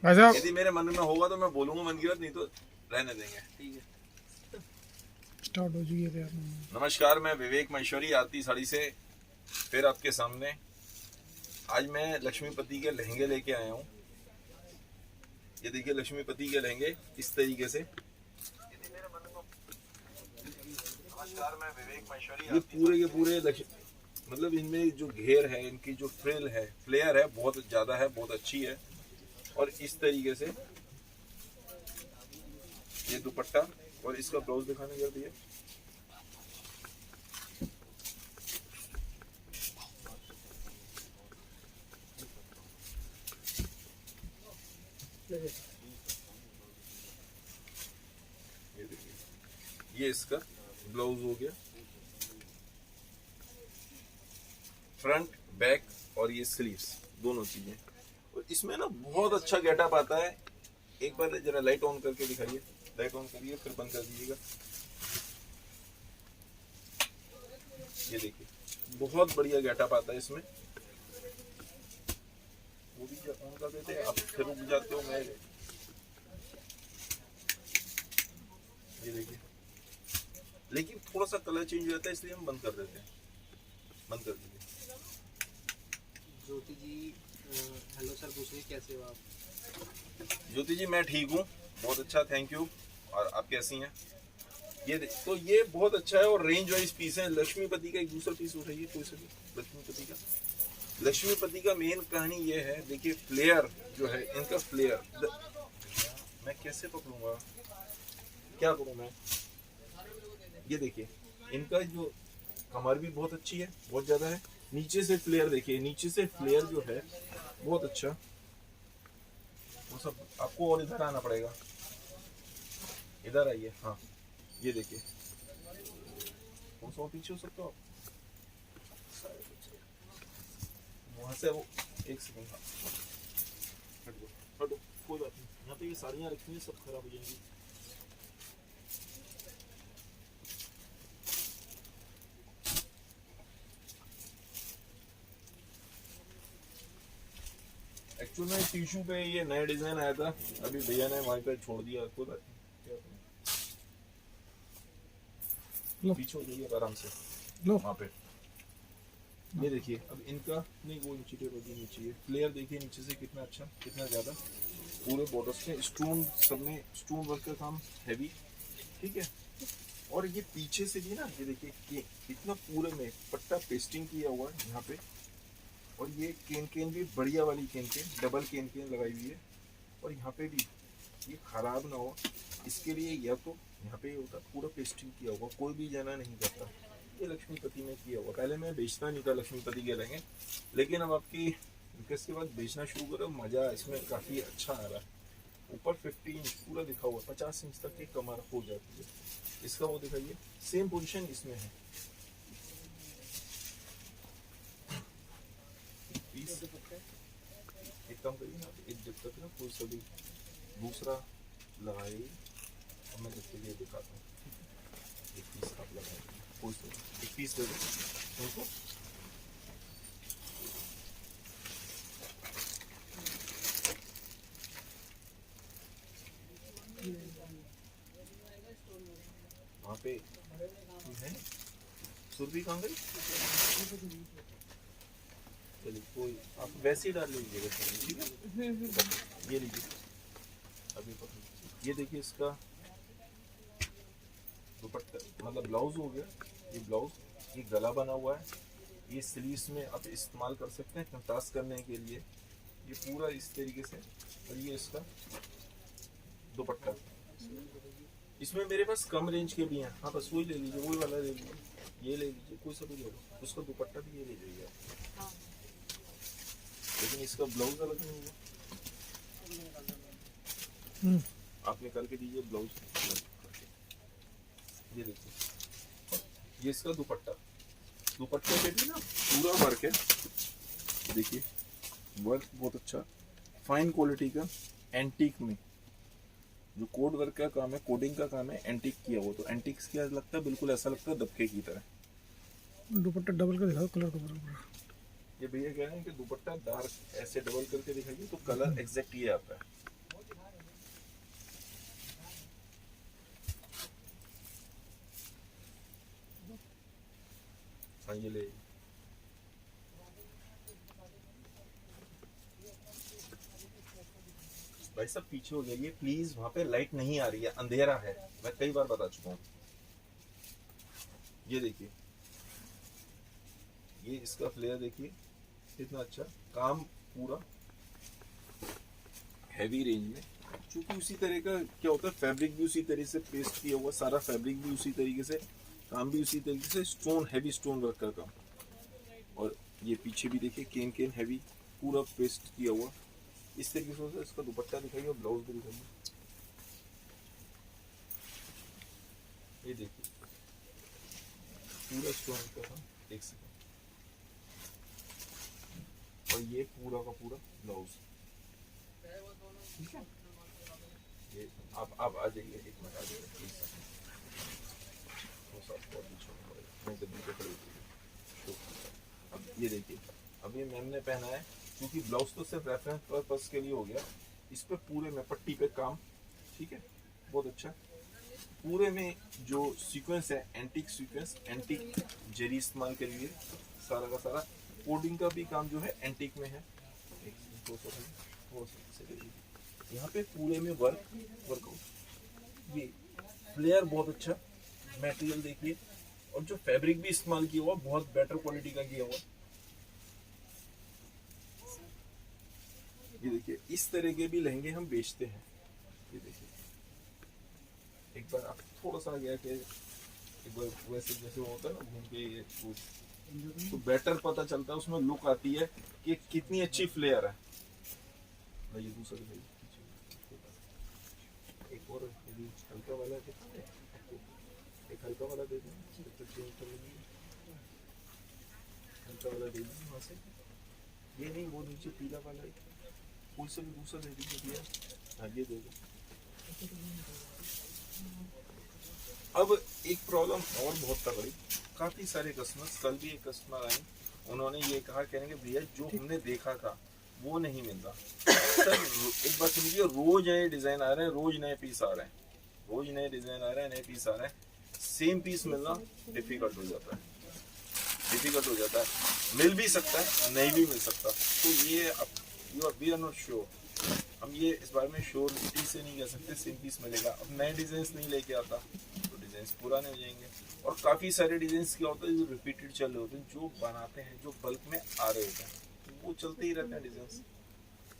भाई साहब यदि मेरे मन में होगा तो मैं बोलूंगा मन की बात, नहीं तो रहने देंगे। ठीक है। स्टार्ट हो चुकी है यार। नमस्कार, मैं विवेक महेश्वरी आरती साड़ी से फिर आपके सामने। आज मैं लक्ष्मीपति के लहंगे लेके आया हूँ। ये देखिए लक्ष्मीपति के लहंगे इस तरीके से। नमस्कार, मैं विवेक महेश्वरी। ये पूरे के पूरे मतलब इनमें जो घेर है, इनकी जो फ्रिल है, फ्लेयर है, बहुत ज्यादा है, बहुत अच्छी है। और इस तरीके से ये दुपट्टा और इसका ब्लाउज दिखाने कर दिया। ये देखिए, ये इसका ब्लाउज हो गया, फ्रंट बैक, और ये स्लीव्स दोनों चीजें। और इसमें ना बहुत अच्छा गेटअप आता है। एक बार जरा लाइट ऑन करके दिखाइए, लाइट ऑन करिए फिर बंद कर दीजिएगा। ये देखिए बहुत बढ़िया गेटअप आता है इसमें। वो भी जब ऑन कर देते हैं आप फिर रुक जाते हो। मैं ये देखिए, लेकिन थोड़ा सा कलर चेंज हो जाता है इसलिए हम बंद कर देते हैं। बंद कर दीजिए। ज्योति जी हेलो सर, पूछिए कैसे हो आप? ज्योति जी मैं ठीक हूँ, बहुत अच्छा, थैंक यू। और आप कैसी हैं? ये तो ये बहुत अच्छा है और रेंज वाइज पीस है। लक्ष्मीपति का एक दूसरा पीस उठाइए कोई सा भी। लक्ष्मीपति का, लक्ष्मीपति का मेन कहानी ये है, देखिए फ्लेयर जो है इनका, फ्लेयर मैं कैसे पकड़ूंगा, क्या करूं मैं। ये देखिए इनका जो कमर भी बहुत अच्छी है, बहुत ज्यादा है। नीचे से फ्लेयर देखिए, नीचे से फ्लेयर जो है बहुत अच्छा। वो सब आपको और इधर आना पड़ेगा, इधर आइए। हाँ ये देखिए, कौन सा पीछे हो सकते हो आप वहां से। वो एक सेकंड, हटो हटो, कोई बात नहीं। यहाँ पे ये साड़ियाँ रखी हैं, सब खराब हो जाएंगी। एक्चुअली में टिश्यू पे ये नया डिजाइन आया था, अभी भैया ने वहीं पे छोड़ दिया। कोई बात नहीं, लो पीछे हो जाइए आराम से लो। वहाँ पे। ये देखिए अब इनका नहीं, वो नीचे टेप होगी, नीचे ये फ्लेयर देखिए नीचे से कितना अच्छा, कितना ज्यादा। पूरे बॉर्डर्स में स्टोन, सब में स्टोन वर्क का काम हैवी। ठीक है। और ये पीछे से भी ना, ये देखिए कि इतना पूरे में पट्टा पेस्टिंग किया हुआ है यहाँ पे। और ये केन केन भी बढ़िया वाली केन केन, डबल केन केन लगाई हुई है। और यहाँ पे भी ये खराब ना हो इसके लिए, या तो यहाँ पे होता पूरा पेस्टिंग किया हुआ, कोई भी जना नहीं करता। ये लक्ष्मीपति ने किया हुआ। पहले मैं बेचता नहीं था लक्ष्मीपति के लहंगे, लेकिन अब आपकी रिक्वेस्ट के बाद बेचना शुरू करो। मजा इसमें काफी अच्छा आ रहा है। ऊपर 50 इंच पूरा दिखा हुआ, 50 इंच तक की कमर हो जाती है। इसका वो दिखाइए, सेम पोजीशन इसमें है। एक काम करिए ना, एक जब तक ना कोई सभी दूसरा लगाए, और मैं जब तक ये दिखाता हूँ। एक पीस आप लगाए, कोई सा एक पीस दे दो उनको। वहाँ पे है सुरभि कहाँ गई? चलिए कोई, आप वैसे ही डाल लीजिएगा सर, ठीक है। ये लीजिए अभी पकड़। ये देखिए इसका दुपट्टा, मतलब ब्लाउज हो गया। ये ब्लाउज, ये गला बना हुआ है। ये स्लीव्स में आप इस्तेमाल कर सकते हैं कंट्रास्ट करने के लिए। ये पूरा इस तरीके से। और ये इसका दुपट्टा। इसमें मेरे पास कम रेंज के भी हैं, हाँ बस वही ले लीजिए, वही वाला ले लीजिए, ये ले लीजिए, कोई सा भी ले लो। उसका दुपट्टा भी ये ले लीजिए, लेकिन इसका ब्लाउज अलग नहीं होगा। आप निकाल के दीजिए ब्लाउज। ये देखिए, ये इसका दुपट्टा, दुपट्टे पे भी ना पूरा वर्क है। देखिए वर्क बहुत अच्छा, फाइन क्वालिटी का, एंटीक में। जो कोड वर्क का काम है, कोडिंग का काम है, एंटीक किया वो। तो एंटीक्स क्या लगता है, बिल्कुल ऐसा लगता है दबके की तरह। दुपट्टा डबल का दिखाओ, कलर का बराबर। ये भैया कह रहे हैं कि दुपट्टा डार्क ऐसे डबल करके दिखाइए तो कलर एग्जैक्ट ये आता है। हाँ ये ले, भाई सब पीछे हो जाइए प्लीज, वहां पे लाइट नहीं आ रही है, अंधेरा है, मैं कई बार बता चुका हूँ। ये देखिए, ये इसका फ्लेयर देखिए कितना अच्छा, काम पूरा हैवी रेंज में, क्योंकि उसी तरह का क्या होता है, फैब्रिक भी उसी तरह से पेस्ट किया हुआ, सारा फैब्रिक भी उसी तरीके से, काम भी उसी तरीके से, स्टोन हैवी स्टोन वर्क का काम। और ये पीछे भी देखिए केन केन हैवी पूरा पेस्ट किया हुआ, इस तरीके से। इसका दुपट्टा दिखाइए और ब्लाउज भी दिखाइए, ये देखिए पूरा स्टोन का काम, देख सकते हैं। और ये पूरा का पूरा ब्लाउज, ठीक है। ये आप आ जाइए, एक मिनट आ जाइए प्लीज, अब ये देखिए, अब ये मैम ने पहना है, क्योंकि ब्लाउज तो सिर्फ रेफरेंस पर्पस के लिए हो गया, इस पे पूरे में पट्टी पे काम, ठीक है, बहुत अच्छा। पूरे में जो सीक्वेंस है एंटीक सीक्वेंस, एंटीक जरी इस्तेमाल के लिए सारा का सारा, कोडिंग का भी काम जो है एंटीक में है। यहाँ पे पूरे में वर्कआउट, ये फ्लेयर बहुत अच्छा, मटेरियल देखिए, और जो फैब्रिक भी इस्तेमाल किया हुआ बहुत बेटर क्वालिटी का किया हुआ। ये देखिए, इस तरह के भी लहंगे हम बेचते हैं। ये देखिए, एक बार आप थोड़ा सा गया कि एक बार वैसे जैसे होता है ना घूम के, ये तो बेटर पता चलता है, उसमें लुक आती है कि कितनी अच्छी फ्लेयर है। ये दूसरा दिखाइए, एक और हल्का वाला दिखा, एक हल्का वाला दे दें, हल्का वाला दे दें वहाँ से, ये नहीं वो नीचे पीला वाला है, कोई सा भी दूसरा दे दीजिए भैया। हाँ ये दे दो। अब एक प्रॉब्लम और बहुत तगड़ी, काफी सारे कस्टमर्स, कल भी एक कस्टमर आए, उन्होंने ये कहा, कहेंगे भैया जो हमने देखा था वो नहीं मिल रहा। सर एक बात समझिए, रोज नए डिजाइन आ रहे हैं, रोज नए पीस आ रहे हैं, रोज नए डिजाइन आ रहे हैं, नए पीस आ रहे हैं, सेम पीस मिलना डिफिकल्ट हो जाता है, डिफिकल्ट हो जाता है। मिल भी सकता है, नहीं भी मिल सकता, तो ये अब वी आर नॉट श्योर, हम ये इस बारे में श्योरिटी से नहीं कह सकते सेम पीस मिलेगा। अब नए डिजाइन नहीं लेके आता तो डिजाइन पुराने हो जाएंगे, और काफी सारे डिजाइन क्या होता है जो रिपीटेड चल रहे होते हैं, जो बनाते हैं, जो बल्क में आ रहे होते हैं, तो वो चलते ही रहते हैं डिजाइन।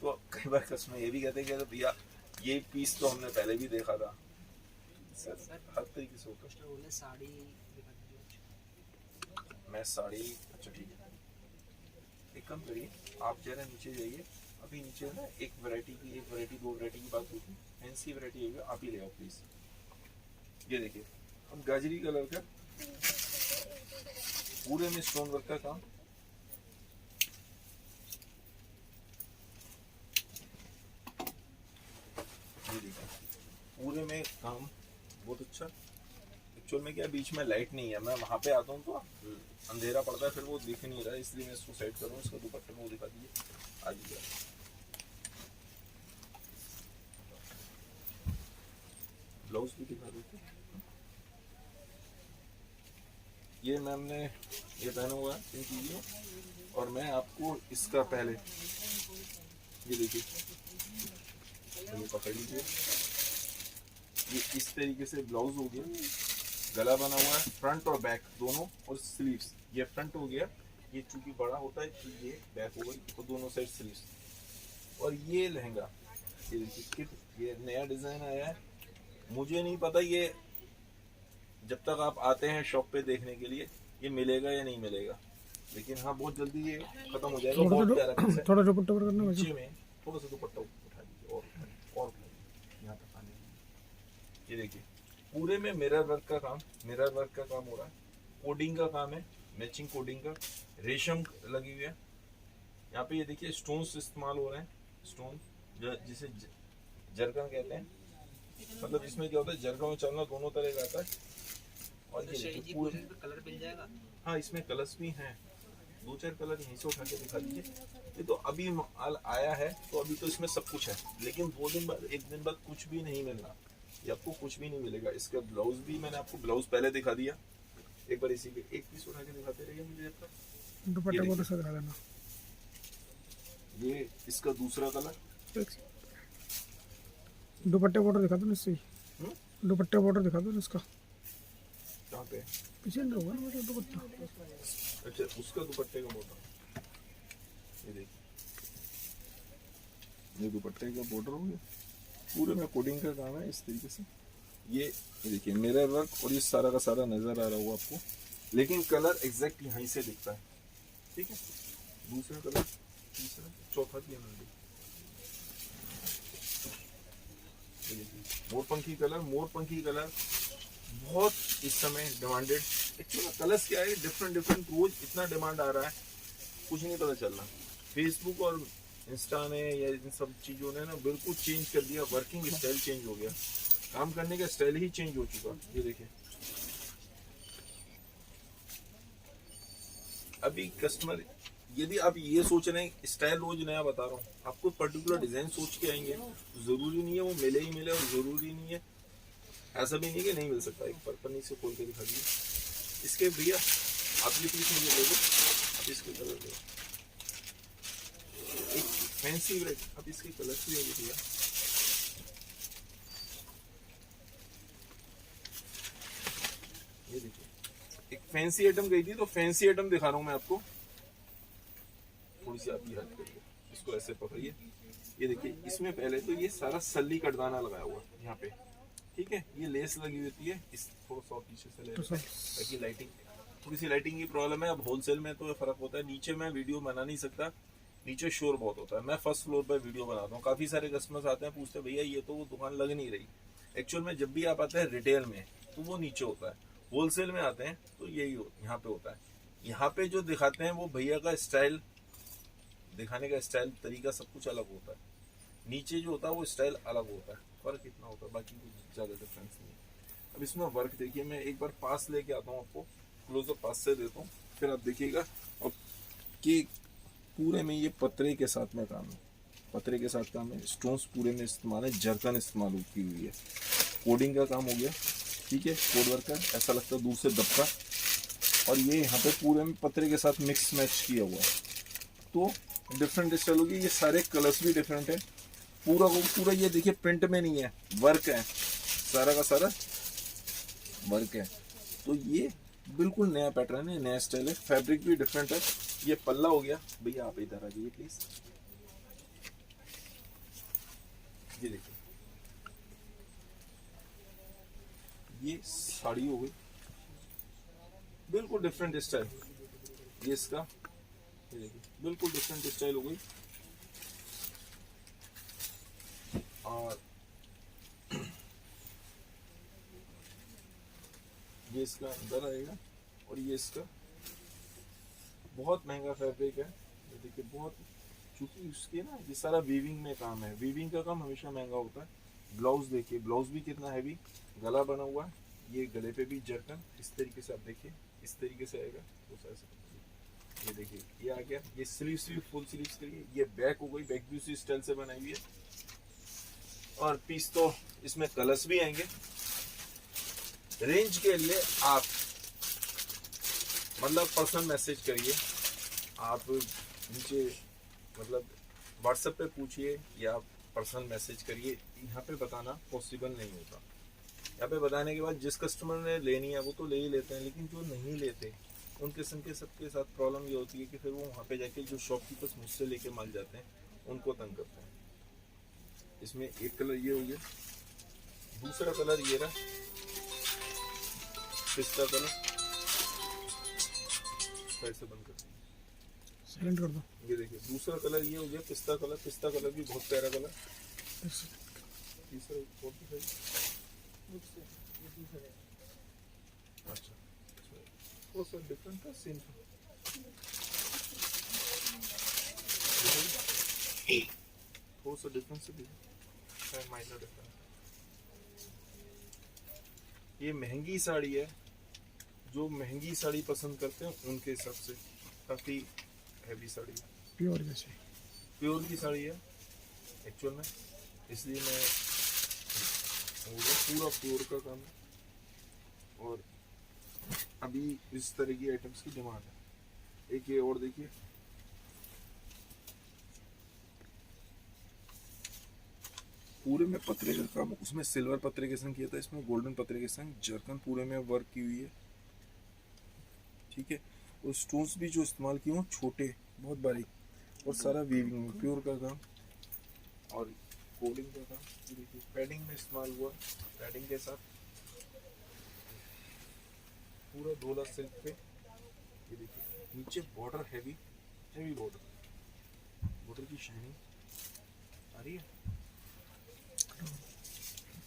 तो कई बार कस्टमर ये भी कहते हैं कि भैया ये पीस तो हमने पहले भी देखा था। सर हर तरीके से होता है। साड़ी, मैं साड़ी, अच्छा ठीक है, एक काम करिए, आप जरा नीचे जाइए, अभी नीचे ना एक वैरायटी दो वैरायटी की बात होती है, फैंसी वैरायटी होगी, आप ही ले आओ प्लीज। ये देखिए, अब गाजरी कलर का पूरे में स्टोन वर्क का काम, ये देखिए पूरे में काम बहुत अच्छा। एक्चुअल में क्या बीच में लाइट नहीं है, मैं वहां पे आता हूँ तो अंधेरा पड़ता है, फिर वो दिख नहीं रहा है, इसलिए मैं इसको सेट करूँ। इसका दुपट्टा में वो दिखा दीजिए, आ जाइए। ब्लाउज भी दिखा देते। ये मैम ने ये पहना हुआ है इन चीज़ों, और मैं आपको इसका पहले ये देखिए, ये पकड़ लीजिए, ये इस तरीके से ब्लाउज हो गया, गला बना हुआ है फ्रंट और बैक दोनों, और स्लीव्स ये फ्रंट हो गया, ये चूंकि बड़ा होता है तो ये बैक हो गई, तो दोनों साइड स्लीव्स। और ये लहंगा, ये देखिए, ये नया डिजाइन आया है, मुझे नहीं पता ये जब तक आप आते हैं शॉप पे देखने के लिए ये मिलेगा या नहीं मिलेगा, लेकिन हाँ बहुत जल्दी ये खत्म हो जाएगा। बहुत प्यारा पीस है, थोड़ा दुपट्टा पर करना नीचे में थोड़ा सा दुपट्टा उठा दीजिए, और यहाँ तक आने दीजिए। ये देखिए पूरे में मिरर वर्क का काम हो रहा है, कोडिंग का काम है, मैचिंग कोडिंग का, रेशम लगी हुई है यहाँ पे। ये देखिए स्टोन्स इस्तेमाल हो रहे हैं, स्टोन जिसे जरकन कहते हैं, मतलब इसमें क्या होता है, जरकन में चलना दोनों तरह का आता है। और ये पूरे कलर मिल जाएगा। हाँ इसमें कलर्स भी हैं, 2-4 कलर यहीं से उठा के दिखा दीजिए। ये तो अभी माल आया है, तो अभी तो इसमें सब कुछ है, लेकिन 2 दिन बाद, 1 दिन बाद कुछ भी नहीं मिलना, ये आपको कुछ भी नहीं मिलेगा। इसका ब्लाउज भी मैंने आपको ब्लाउज पहले दिखा दिया, एक बार इसी के एक पीस उठा के दिखाते रहिए मुझे जब तक। दुपट्टे ये बॉर्डर से दिखा देना। ये इसका दूसरा कलर, एक दुपट्टे बॉर्डर दिखा दो ना इससे। दुपट्टे बॉर्डर दिखा दो ना इसका। कहाँ पे? पीछे नहीं होगा ना मतलब दुपट्टा। अच्छा उसका दुपट्टे का बॉर्डर, ये देखिए ये दुपट्टे का बॉर्डर हो गया, पूरे में कोडिंग का काम है इस तरीके से। ये देखिए मिरर वर्क और ये सारा का सारा नजर आ रहा होगा आपको, लेकिन कलर एग्जैक्ट यहीं से दिखता है। ठीक है, दूसरा कलर, तीसरा, चौथा की एमएलडी। ये देखिए मोरपंखी कलर, मोरपंखी कलर बहुत इस समय डिमांडेड। एक्चुअली कलर्स क्या है, डिफरेंट डिफरेंट रोज इतना डिमांड आ रहा है, कुछ नहीं पता चल रहा। फेसबुक और इंस्टा ने या इन सब चीजों ने ना बिल्कुल चेंज कर दिया, वर्किंग स्टाइल चेंज हो गया, काम करने का स्टाइल ही चेंज हो चुका। ये देखिए अभी कस्टमर, यदि आप ये सोच रहे हैं स्टाइल रोज नया बता रहा हूँ, आपको पर्टिकुलर डिजाइन सोच के आएंगे तो जरूरी नहीं है वो मिले ही मिले, और जरूरी नहीं है, ऐसा भी नहीं कि नहीं मिल सकता। एक पर पन्नी से खोल के दिखा दीजिए इसके भैया, आप ये पीस मुझे ले लो, आप इसके कलर दो, एक फैंसी रेड, आप इसके कलर भी होगी भैया। ये देखिए एक फैंसी आइटम गई थी, तो फैंसी आइटम दिखा रहा हूँ मैं आपको। थोड़ी सी आप ये हेल्प करिए, इसको ऐसे पकड़िए। ये देखिए इसमें पहले तो ये सारा सल्ली कटदाना लगाया हुआ है यहाँ पे, ठीक है, ये लेस लगी होती है, इस थोड़ा सा पीछे से ले लेते हैं ताकि लाइटिंग, थोड़ी सी लाइटिंग की प्रॉब्लम है। अब होलसेल में तो फर्क होता है, नीचे मैं वीडियो बना नहीं सकता, नीचे शोर बहुत होता है। मैं फर्स्ट फ्लोर पर वीडियो बनाता हूँ, काफी सारे कस्टमर्स आते हैं पूछते हैं भैया ये तो वो दुकान लग नहीं रही। एक्चुअल में जब भी आप आते हैं रिटेल में तो वो नीचे होता है, होलसेल में आते हैं तो यही यहाँ पे होता है। यहाँ पे जो दिखाते हैं वो भैया का स्टाइल दिखाने का स्टाइल तरीका सब कुछ अलग होता है, नीचे जो होता है वो स्टाइल अलग होता है, फर्क इतना होता है, बाकी कुछ ज्यादा डिफरेंस नहीं है। अब इसमें वर्क देखिए, मैं एक बार पास लेके आता हूँ आपको, क्लोजअप पास से देता हूँ, फिर आप देखिएगा। और कि पूरे में ये पतरे के साथ में काम है, पतरे के साथ काम है, स्टोन्स पूरे में इस्तेमाल है, जरकन इस्तेमाल की हुई है, कोडिंग का काम हो गया, ठीक है, कोड वर्क का, ऐसा लगता है दूर से दबका, और ये यहाँ पे पूरे में पतरे के साथ मिक्स मैच किया हुआ है, तो डिफरेंट स्टाइल होगी। ये सारे कलर्स भी डिफरेंट है, पूरा को पूरा ये देखिए प्रिंट में नहीं है, वर्क है, सारा का सारा वर्क है, तो ये बिल्कुल नया पैटर्न है, नया स्टाइल है, फैब्रिक भी डिफरेंट है। ये पल्ला हो गया भैया, आप इधर आ जाइए प्लीज। ये देखिए ये साड़ी हो गई, बिल्कुल डिफरेंट स्टाइल, ये इसका, ये देखिए बिल्कुल डिफरेंट स्टाइल हो गई। और ये इसका अंदर आएगा, और ये इसका बहुत महंगा फैब्रिक है, ये देखिए बहुत, चूंकि उसके ना ये सारा वीविंग में काम है, वीविंग का काम हमेशा महंगा होता है। ब्लाउज देखिए, ब्लाउज भी कितना हैवी, गला बना हुआ है, ये गले पे भी जरकन, इस तरीके से आप देखिए, इस तरीके से आएगा, तो ऐसे ये देखिए ये आ गया, ये स्लीव्स भी फुल स्लीव्स करिए, ये बैक हो गई, बैक भी उसी स्टाइल से बनाई हुई है। और पीस तो इसमें कलर्स भी आएंगे। रेंज के लिए आप मतलब पर्सनल मैसेज करिए, आप नीचे मतलब व्हाट्सएप पे पूछिए या पर्सनल मैसेज करिए, यहाँ पे बताना पॉसिबल नहीं होता। यहाँ पे बताने के बाद जिस कस्टमर ने लेनी है वो तो ले ही लेते हैं, लेकिन जो नहीं लेते उन किस्म के सबके साथ प्रॉब्लम ये होती है कि फिर वो वहाँ पे जाके जो शॉपकीपर्स मुझसे लेके माल जाते हैं उनको तंग करते हैं। इसमें एक कलर ये हो गया, दूसरा कलर ये रहा पिस्ता कलर, साइड से बंद कर साइलेंट कर दो। ये देखिए दूसरा कलर ये हो गया पिस्ता कलर, पिस्ता कलर भी बहुत प्यारा कलर। तीसरा अच्छा वो सब डिफरेंट था, सेम था, थोड़ा सा डिफरेंस है, माइनर डिफरेंस। ये महंगी साड़ी है, जो महंगी साड़ी पसंद करते हैं उनके हिसाब से काफी हैवी साड़ी है, प्योर जैसे प्योर की साड़ी है एक्चुअल में, इसलिए मैं पूरा प्योर का काम है। और अभी इस तरह की आइटम्स की डिमांड है। एक ये और देखिए, पूरे में पत्रे का काम, उसमें सिल्वर पत्रे के संग किया था, इसमें गोल्डन पत्रे के संग जरकन पूरे में वर्क की हुई है, ठीक है। और स्टोन्स भी जो इस्तेमाल किए हैं छोटे, बहुत बारीक, और सारा वीविंग में प्योर का काम और कोडिंग का काम। ये देखिए पैडिंग में इस्तेमाल हुआ, पैडिंग के साथ पूरा डोला सिल्क पे। ये देखिए नीचे border heavy heavy border, border की शाइनिंग आ रही है।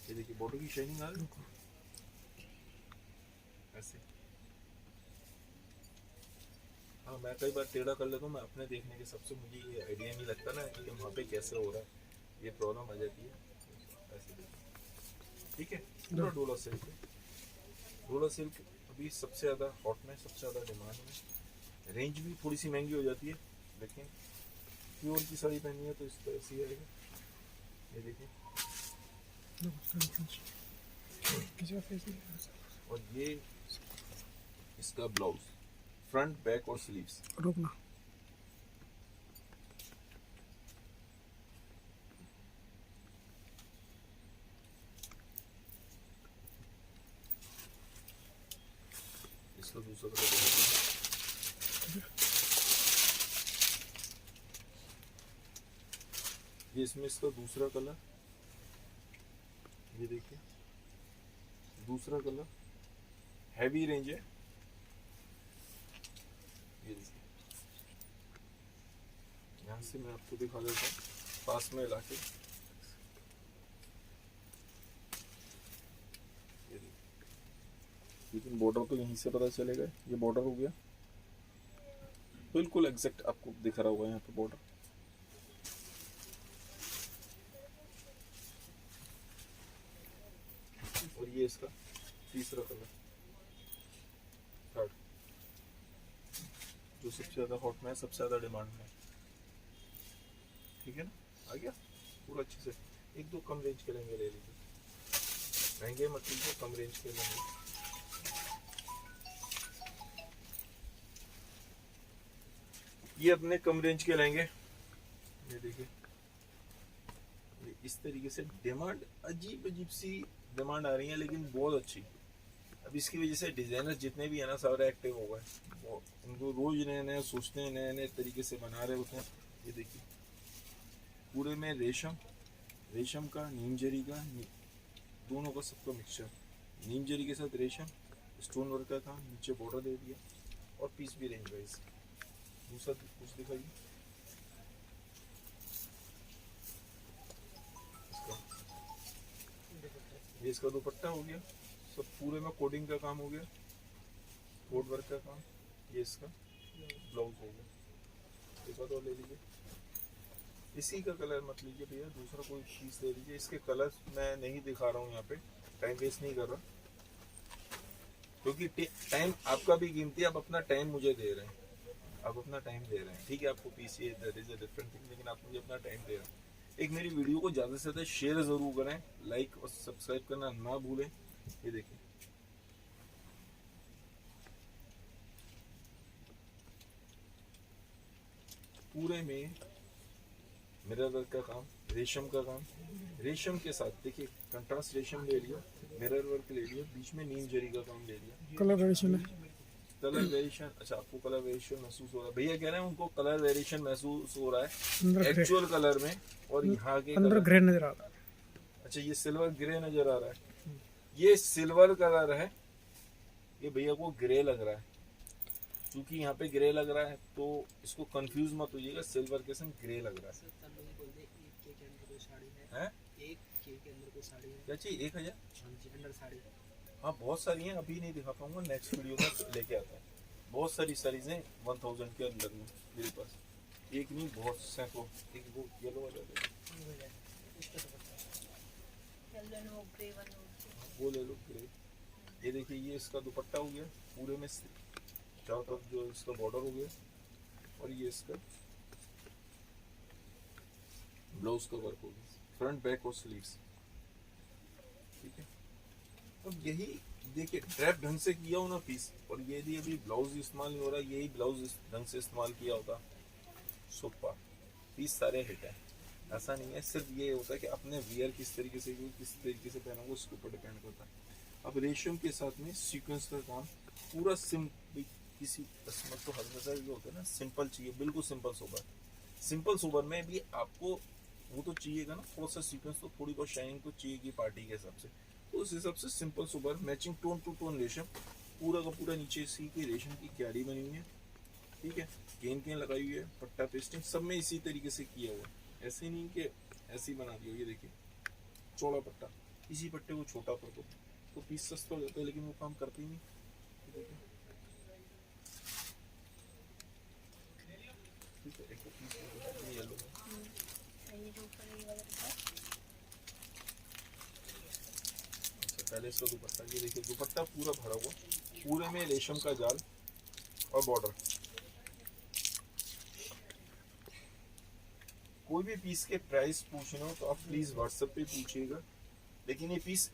ये देखिए बॉर्डर की शाइनिंग आ रही है ऐसे। हाँ मैं कई बार टेढ़ा कर लेता हूँ, मैं अपने देखने के सबसे मुझे ये आइडिया नहीं लगता ना कि वहाँ पे कैसे हो रहा है, ये प्रॉब्लम आ जाती है ऐसे देखिए, ठीक है। पूरा डोला सिल्क है, डोला सिल्क अभी सबसे ज़्यादा हॉट में, सबसे ज़्यादा डिमांड में। रेंज भी थोड़ी सी महंगी हो जाती है, लेकिन प्योर की साड़ी पहनी है तो इस तरह से आएगा। ये देखिए किसी का फेस नहीं है ऐसा। और ये इसका ब्लाउज, फ्रंट बैक और स्लीव्स। रुकना इसका दूसरा कलर देखिए। ये इसमें इसका दूसरा कलर, ये देखिए दूसरा कलर, हैवी रेंज है। ये देखिए यहाँ से मैं आपको दिखा देता हूँ पास में लाके। ये देखिए, लेकिन बॉर्डर तो यहीं से पता चलेगा, ये बॉर्डर हो गया बिल्कुल एग्जैक्ट, आपको दिख रहा होगा यहाँ पे बॉर्डर। और ये इसका तीसरा कलर, थर्ड, जो सबसे ज्यादा हॉट में है, सबसे ज्यादा डिमांड में है, ठीक है ना। आ गया पूरा अच्छे से। एक दो कम रेंज के लेंगे ले लीजिए, महंगे मत लीजिए, कम रेंज के लेंगे। ये अपने कम रेंज के लेंगे, ये देखिए इस तरीके से डिमांड, अजीब अजीब सी डिमांड आ रही है लेकिन बहुत अच्छी। अब इसकी वजह से डिजाइनर जितने भी है ना सारे एक्टिव हो गए, उनको रोज नए नए सोचते हैं, नए नए तरीके से बना रहे होते हैं। ये देखिए पूरे में रेशम, रेशम का, नीम जरी का, दोनों का सबका मिक्सचर, नीम जरी के साथ रेशम, स्टोन वर्क का काम, नीचे बॉर्डर दे दिया, और पीस भी रेंज वाइज। दूसरा कुछ दिखाइए, ये इसका दुपट्टा हो गया, सब पूरे में कोडिंग का काम हो गया, कोड वर्क का काम। ये इसका ब्लाउज हो गया। एक और ले लीजिए, इसी का कलर मत लीजिए भैया, दूसरा कोई चीज़ ले लीजिए। इसके कलर मैं नहीं दिखा रहा हूँ यहाँ पे, टाइम वेस्ट नहीं कर रहा, क्योंकि टाइम आपका भी कीमती है, आप अपना टाइम मुझे दे रहे हैं, आप अपना टाइम दे रहे हैं, ठीक है। आपको PCA that is a different thing, लेकिन आप मुझे अपना टाइम दे रहे हैं। एक मेरी वीडियो को ज़्यादा से ज़्यादा शेयर ज़रूर करें, लाइक और सब्सक्राइब करना ना भूलें। ये देखिए पूरे में मिरर वर्क का काम, रेशम का काम, रेशम के साथ देखिए कंट्रास्ट रेशम ले लिया, मिरर वर्क ले लिया, बीच में नीम जरी का काम ले लिया, कलर वेरिएशन है। Colour variation. अच्छा आपको कलर वेरिएशन महसूस हो रहा है, भैया कह रहे हैं उनको कलर वेरिएशन महसूस हो रहा अंदर है ग्रे, एक्चुअल कलर में, और यहाँ के अंदर कलर। ग्रे नजर आ रहा है। अच्छा ये सिल्वर ग्रे नजर आ रहा है, ये सिल्वर कलर है, ये भैया को ग्रे लग रहा है, क्योंकि यहाँ पे ग्रे लग रहा है तो इसको कंफ्यूज मत होइएगा, सिल्वर के संग ग्रे लग रहा सर तब लोग बोल दे एक के अंदर कोई साड़ी है। हैं? एक के अंदर कोई साड़ी है। क्या चाहिए? 1000? हाँ जी, अंडर साड़ी। हाँ बहुत सारी हैं, अभी नहीं दिखा पाऊंगा, नेक्स्ट वीडियो में लेके आता है। बहुत सारी साड़ीज हैं 1000 के अंदर में मेरे पास, एक नहीं बहुत सैकड़ों। एक वो येलो वाला वो ले लो ग्रे। ये देखिए ये इसका दुपट्टा हो गया, पूरे में चारों तरफ जो इसका बॉर्डर हो गया, और ये इसका ब्लाउज का वर्क हो गया, फ्रंट बैक और स्लीव्स, ठीक है। अब यही देखिए ड्रैप ढंग से किया हो ना पीस, और ये यदि अभी ब्लाउज इस्तेमाल नहीं हो रहा, यही ब्लाउज ढंग से इस्तेमाल किया होता, सुपर पीस सारे हिट है। ऐसा नहीं है, सिर्फ ये होता है कि अपने वियर किस तरीके से पहनोगे उसके ऊपर डिपेंड करता है। अब रेशम के साथ में सीक्वेंस का काम पूरा किसी कस्टमर को हमेशा ये होता है ना, सिंपल चाहिए, बिल्कुल सिंपल सोबर। सिंपल सोबर में भी आपको वो तो चाहिएगा ना, थोड़ा सा सीक्वेंस तो थोड़ी बहुत शाइनिंग तो चाहिएगी पार्टी के हिसाब से, तो उस हिसाब से simple sober matching tone to tone रेशम, पूरा का पूरा नीचे इसी की रेशम की क्यारी बनी हुई है, ठीक है, केन लगाई हुई है, पट्टा पेस्टिंग सब में इसी तरीके से किया हुआ है। ऐसे नहीं कि ऐसे ही बना दिया, ये देखिए चौड़ा पट्टा, इसी पट्टे को छोटा कर दो तो पीस सस्ता हो जाता है, लेकिन वो काम करते ही नहीं। ठीक है, एक पीस येलो पहले इसका दुपट्टा, ये देखिए दुपट्टा पूरा भरा हुआ, पूरे में रेशम का जाल और बॉर्डर। कोई भी पीस के प्राइस पूछना हो तो आप प्लीज व्हाट्सएप पे पूछिएगा, लेकिन ये पीस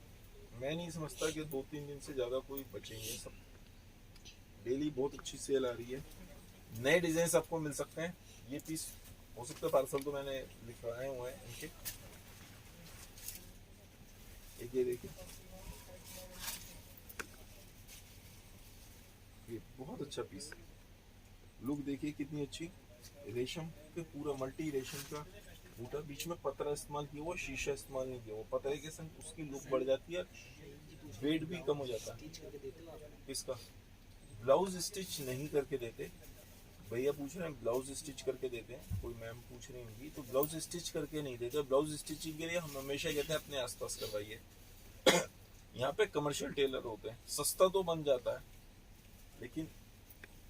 मैं नहीं समझता कि 2-3 दिन से ज्यादा कोई बचेंगे, सब डेली बहुत अच्छी सेल आ रही है, नए डिजाइन आपको मिल सकते हैं। ये पीस हो सकता है पार्सल तो मैंने लिखवाए हुए हैं इनके, एक ये देखिए, ये बहुत अच्छा पीस, लुक देखिए कितनी अच्छी, रेशम के पूरा मल्टी रेशम का बूटा, बीच में पतरा इस्तेमाल किया हुआ, शीशा इस्तेमाल नहीं किया हुआ, पतरे के संग उसकी लुक बढ़ जाती है, वेट भी कम हो जाता है। इसका ब्लाउज स्टिच नहीं करके देते, भैया पूछ रहे हैं ब्लाउज स्टिच करके देते हैं, कोई मैम पूछ रही होंगी, तो ब्लाउज स्टिच करके नहीं देते। ब्लाउज स्टिचिंग के लिए हम हमेशा कहते हैं अपने आसपास करवाइए। यहाँ पे कमर्शियल टेलर होते हैं, सस्ता तो बन जाता है, लेकिन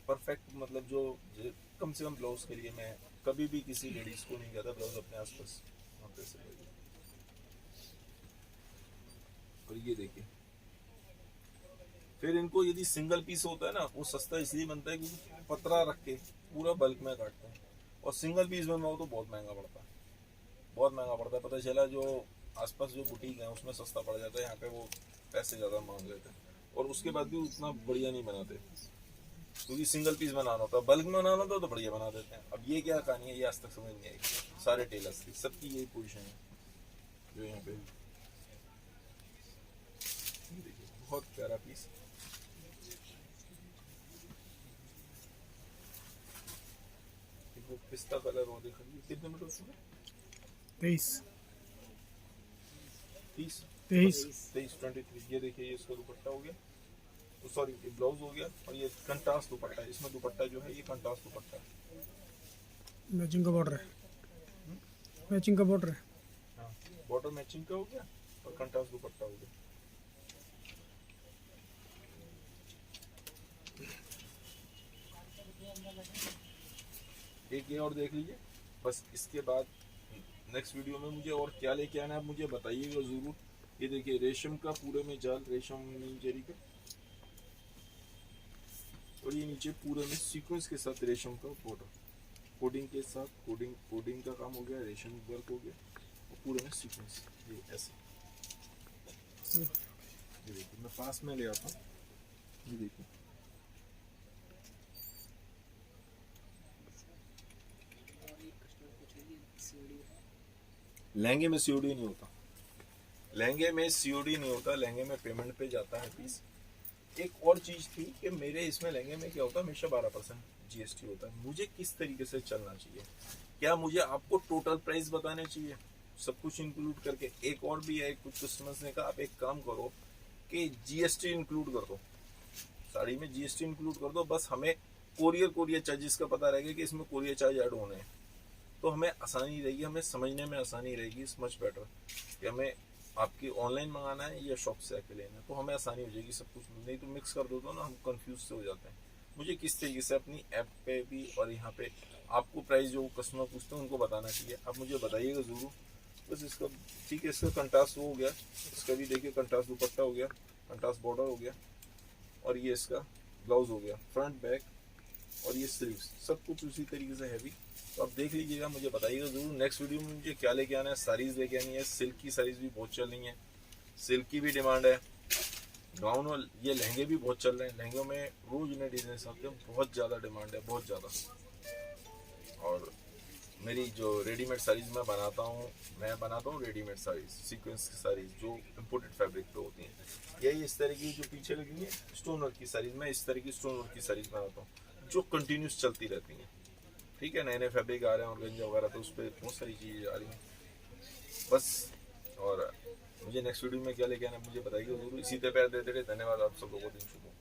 परफेक्ट मतलब जो कम से कम ब्लाउज के लिए मैं कभी भी किसी लेडीज को नहीं कहता ब्लाउज अपने आसपास वहाँ पे से। और ये देखिए, फिर इनको यदि सिंगल पीस होता है ना, वो सस्ता इसलिए बनता है क्योंकि पतरा रख के पूरा बल्क में काटते हैं, और सिंगल पीस बनवाओ तो बहुत महंगा पड़ता है, बहुत महंगा पड़ता है। पता चला जो आसपास जो बुटीक है उसमें सस्ता पड़ जाता है, यहाँ पे वो पैसे ज़्यादा मांग लेते हैं, और उसके बाद भी उतना बढ़िया नहीं बनाते, क्योंकि सिंगल पीस बनाना होता है, बल्क में बनाना होता है तो बढ़िया बना देते हैं। अब ये क्या कहानी है, ये आज तक समझ नहीं आई सारे टेलर्स की, सबकी यही पोजीशन है जो यहाँ पे। देखिए बहुत प्यारा पीस, वो पिस्ता कलर हो, देखो कितने मीटर उसमें 23 30 23 23 ये देखिए, ये इसका दुपट्टा हो गया, तो सॉरी ये ब्लाउज हो गया, और ये कंट्रास्ट दुपट्टा है, इसमें दुपट्टा जो है ये कंट्रास्ट दुपट्टा है, मैचिंग का बॉर्डर है, मैचिंग का बॉर्डर है। हाँ बॉर्डर मैचिंग का हो गया और कंट्रास्ट दुपट्टा हो गया। एक ये और देख लीजिए, बस इसके बाद नेक्स्ट वीडियो में मुझे और क्या लेके आना है आप मुझे बताइएगा ज़रूर। ये देखिए रेशम का पूरे में जाल, रेशम जरी का, और ये नीचे पूरे में सीक्वेंस के साथ रेशम का बॉर्डर, कोडिंग के साथ कोडिंग का काम हो गया, रेशम वर्क हो गया, और पूरे में सीक्वेंस, ये ऐसे। ये देखिए मैं पास में ले आता हूँ, ये देखिए लहंगे में सीओडी नहीं होता, लहंगे में सीओडी नहीं होता, लहंगे में पेमेंट पे जाता है पीस। एक और चीज़ थी कि मेरे इसमें लहंगे में क्या होता है, हमेशा 12% जीएसटी होता है। मुझे किस तरीके से चलना चाहिए, क्या मुझे आपको टोटल प्राइस बताने चाहिए सब कुछ इंक्लूड करके? एक और भी है, कुछ कस्टमर्स ने कहा आप एक काम करो कि जीएसटी इंक्लूड कर दो, साड़ी में जीएसटी इंक्लूड कर दो, बस हमें कोरियर चार्जेस का पता रहेगा कि इसमें कोरियर चार्ज ऐड होने हैं, तो हमें आसानी रहेगी, हमें समझने में आसानी रहेगी। इट्स मच बेटर कि हमें आपकी ऑनलाइन मंगाना है या शॉप से आके लेना है, तो हमें आसानी हो जाएगी सब कुछ। नहीं तो मिक्स कर दो तो ना हम कंफ्यूज से हो जाते हैं। मुझे किस तरीके से अपनी ऐप पे भी और यहाँ पे आपको प्राइस जो कस्टमर पूछते हैं उनको बताना चाहिए, आप मुझे बताइएगा ज़रूर। बस इसका ठीक है, इसका कंट्रास्ट हो गया, इसका भी देखिए कंट्रास्ट दुपट्टा हो गया, कंट्रास्ट बॉर्डर हो गया, और ये इसका ब्लाउज हो गया, फ्रंट बैक, और ये स्लीव्स, सब कुछ उसी तरीके से हैवी। तो आप देख लीजिएगा, मुझे बताइएगा ज़रूर। नेक्स्ट वीडियो में मुझे क्या लेके आना है, साड़ीज़ लेके आनी है, सिल्क की साड़ीज़ भी बहुत चल रही हैं, सिल्क की भी डिमांड है, गाउन और ये लहंगे भी बहुत चल रहे हैं, लहंगों में रोज नए डिजाइन आते हैं, बहुत ज़्यादा डिमांड है, बहुत ज़्यादा। और मेरी जो रेडीमेड साड़ीज़ मैं बनाता हूँ रेडीमेड साड़ीज़, सीक्वेंस की साड़ीज़ जो इम्पोर्टेड फैब्रिक पे होती हैं। यही इस तरह की जो पीछे लगी है स्टोन वर्क की साड़ीज़, मैं इस तरह की स्टोन वर्क की साड़ीज़ बनाता हूँ जो कंटिन्यूस चलती रहती हैं। ठीक है, नए नए फैब्रिक आ रहे हैं और गंजा वगैरह, तो उस पर बहुत सारी चीज़ें आ रही हैं बस। और मुझे नेक्स्ट वीडियो में क्या लेके आना मुझे बताइए जरूर। इसी तरह प्यार देते रहे, धन्यवाद आप सब लोगों को, दिन शुभ हो।